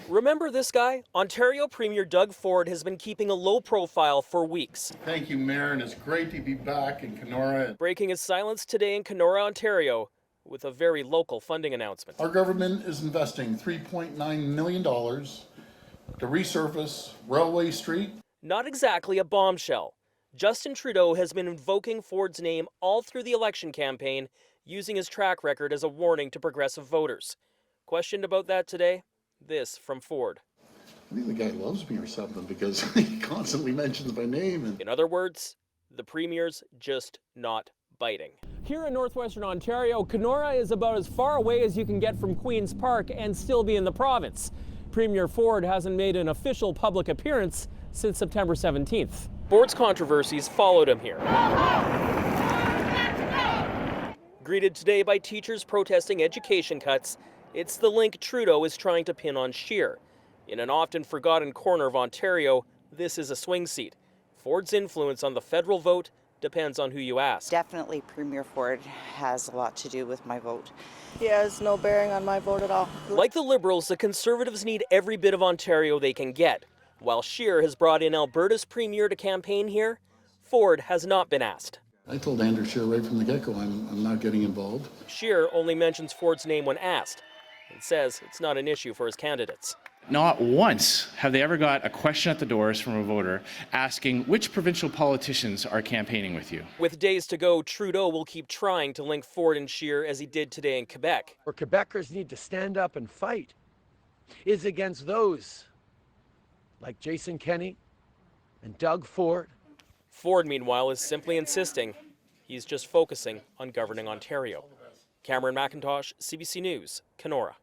Remember this guy? Ontario Premier Doug Ford has been keeping a low profile for weeks. Thank you, Mayor, and it's great to be back in Kenora. Breaking his silence today in Kenora, Ontario, with a very local funding announcement. Our government is investing $3.9 million to resurface Railway Street. Not exactly a bombshell. Justin Trudeau has been invoking Ford's name all through the election campaign, using his track record as a warning to progressive voters. Questioned about that today? This from Ford. I think the guy loves me or something because he constantly mentions my name. In other words, the Premier's just not biting. Here in northwestern Ontario, Kenora is about as far away as you can get from Queen's Park and still be in the province. Premier Ford hasn't made an official public appearance since September 17th. Ford's controversies followed him here. Greeted today by teachers protesting education cuts, it's the link Trudeau is trying to pin on Scheer. In an often forgotten corner of Ontario, this is a swing seat. Ford's influence on the federal vote depends on who you ask. Definitely Premier Ford has a lot to do with my vote. He has no bearing on my vote at all. Like the Liberals, the Conservatives need every bit of Ontario they can get. While Scheer has brought in Alberta's Premier to campaign here, Ford has not been asked. I told Andrew Scheer right from the get-go I'm not getting involved. Scheer only mentions Ford's name when asked and says it's not an issue for his candidates. Not once have they ever got a question at the doors from a voter asking which provincial politicians are campaigning with you. With days to go, Trudeau will keep trying to link Ford and Scheer as he did today in Quebec. Where Quebecers need to stand up and fight is against those like Jason Kenney and Doug Ford. Ford, meanwhile, is simply insisting he's just focusing on governing Ontario. Cameron McIntosh, CBC News, Kenora.